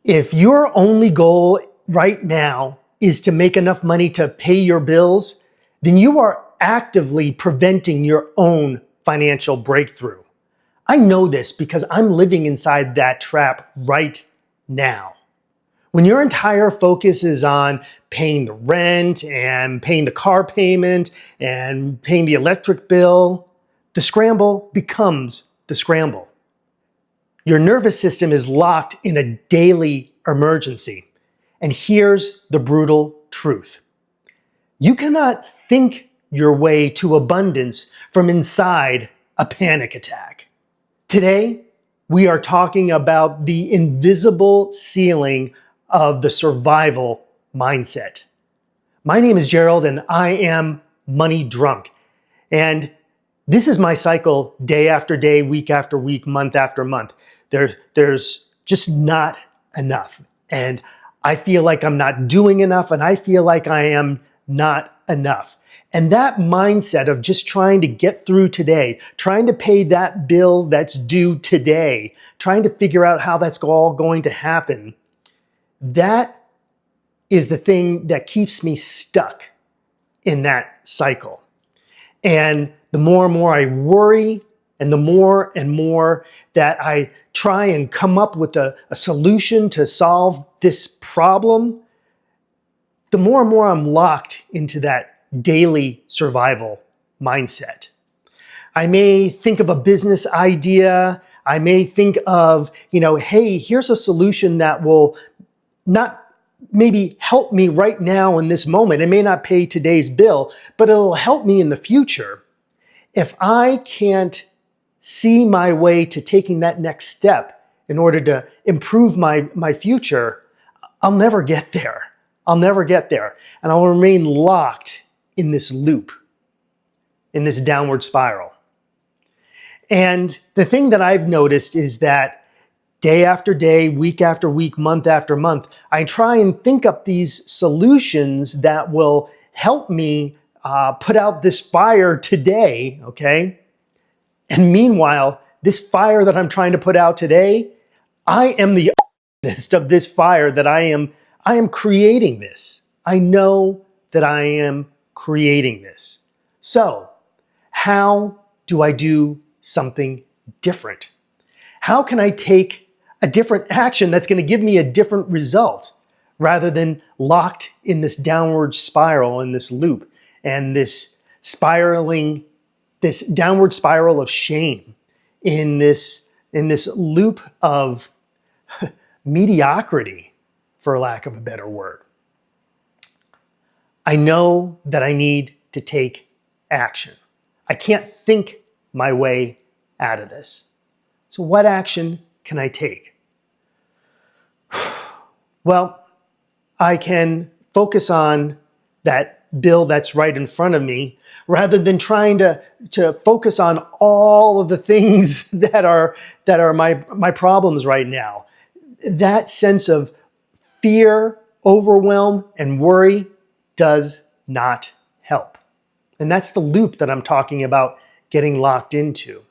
If your only goal right now is to make enough money to pay your bills, then you are actively preventing your own financial breakthrough. I know this because I'm living inside that trap right now. When your entire focus is on paying the rent and paying the car payment and paying the electric bill, the scramble becomes the scramble. Your nervous system is locked in a daily emergency. And here's the brutal truth. You cannot think your way to abundance from inside a panic attack. Today, we are talking about the invisible ceiling of the survival mindset. My name is Gerald and I am money drunk. And this is my cycle day after day, week after week, month after month. There's just not enough. And I feel like I'm not doing enough, and I feel like I am not enough. And that mindset of just trying to get through today, trying to pay that bill that's due today, trying to figure out how that's all going to happen, that is the thing that keeps me stuck in that cycle. And the more and more I worry, and the more and more that I try and come up with a solution to solve this problem, the more and more I'm locked into that daily survival mindset. I may think of a business idea. I may think of, hey, here's a solution that will not maybe help me right now in this moment. It may not pay today's bill, but it'll help me in the future. If I can't see my way to taking that next step in order to improve my future, I'll never get there. I'll never get there. And I'll remain locked in this loop, in this downward spiral. And the thing that I've noticed is that day after day, week after week, month after month, I try and think up these solutions that will help me put out this fire today, okay? And meanwhile, this fire that I'm trying to put out today, I am the opposite of this fire that I am creating this. I know that I am creating this. So, how do I do something different? How can I take a different action that's going to give me a different result rather than locked in this downward spiral, in this loop, and this downward spiral of shame, in this loop of mediocrity, for lack of a better word? I know that I need to take action. I can't think my way out of this. So what action can I take? Well, I can focus on that bill that's right in front of me rather than trying to focus on all of the things that are my problems right now. That sense of fear, overwhelm, and worry does not help. And that's the loop that I'm talking about getting locked into.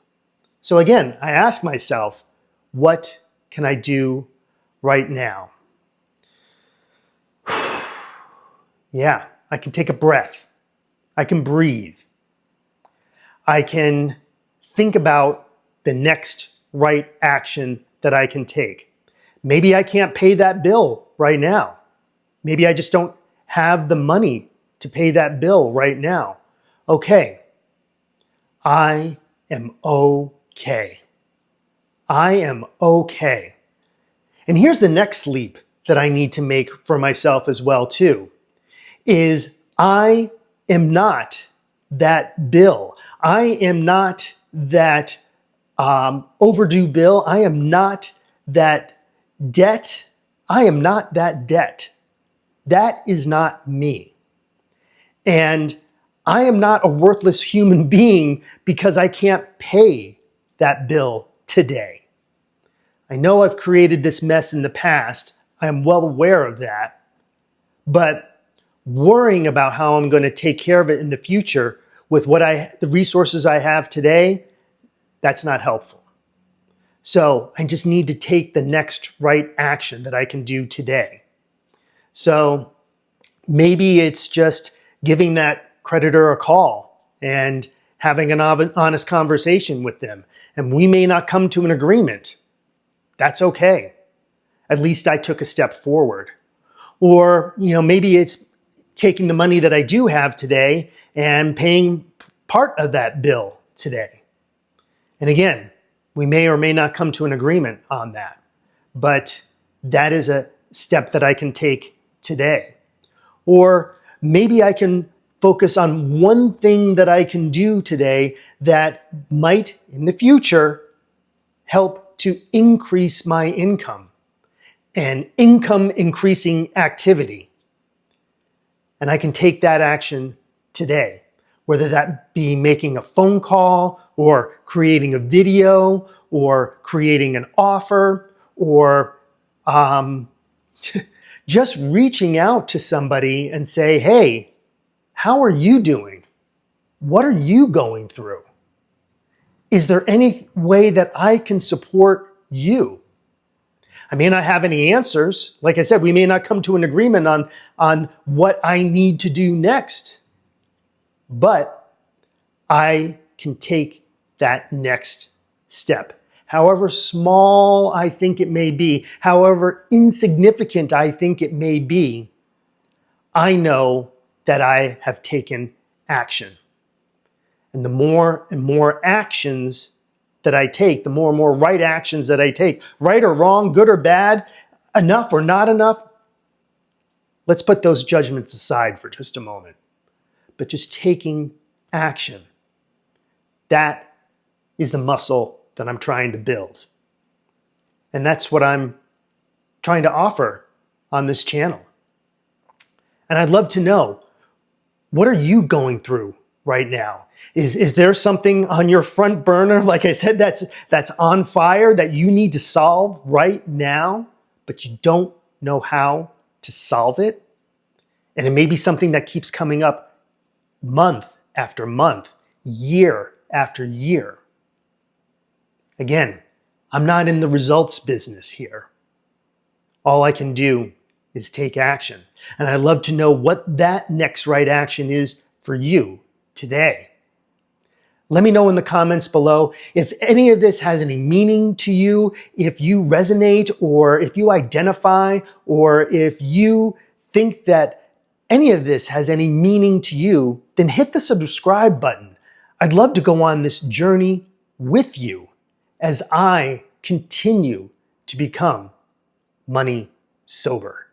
So again, I ask myself, what can I do right now? Yeah, I can take a breath. I can breathe. I can think about the next right action that I can take. Maybe I can't pay that bill right now. Maybe I just don't have the money to pay that bill right now. Okay, I am okay. I am okay. And here's the next leap that I need to make for myself as well too, is I am not that bill. I am not that overdue bill. I am not that debt. I am not that debt. That is not me. And I am not a worthless human being because I can't pay that bill today. I know I've created this mess in the past. I am well aware of that. But worrying about how I'm going to take care of it in the future with the resources I have today, that's not helpful. So I just need to take the next right action that I can do today. So maybe it's just giving that creditor a call and having an honest conversation with them. And we may not come to an agreement. That's okay. At least I took a step forward. Or, maybe it's taking the money that I do have today and paying part of that bill today. And again, we may or may not come to an agreement on that, but that is a step that I can take today. Or maybe I can focus on one thing that I can do today that might, in the future, help to increase my income, an income increasing activity. And I can take that action today, whether that be making a phone call or creating a video or creating an offer or just reaching out to somebody and say, hey, how are you doing? What are you going through? Is there any way that I can support you? I may not have any answers. Like I said, we may not come to an agreement on what I need to do next, but I can take that next step. However small I think it may be, however insignificant I think it may be, I know that I have taken action. And the more and more actions that I take, the more and more right actions that I take, right or wrong, good or bad, enough or not enough, let's put those judgments aside for just a moment. But just taking action, that is the muscle that I'm trying to build. And that's what I'm trying to offer on this channel. And I'd love to know, what are you going through right now? Is there something on your front burner, like I said, that's on fire that you need to solve right now, but you don't know how to solve it? And it may be something that keeps coming up month after month, year after year. Again, I'm not in the results business here. All I can do is take action. And I'd love to know what that next right action is for you today. Let me know in the comments below if any of this has any meaning to you, if you resonate, or if you identify, or if you think that any of this has any meaning to you, then hit the subscribe button. I'd love to go on this journey with you as I continue to become money sober.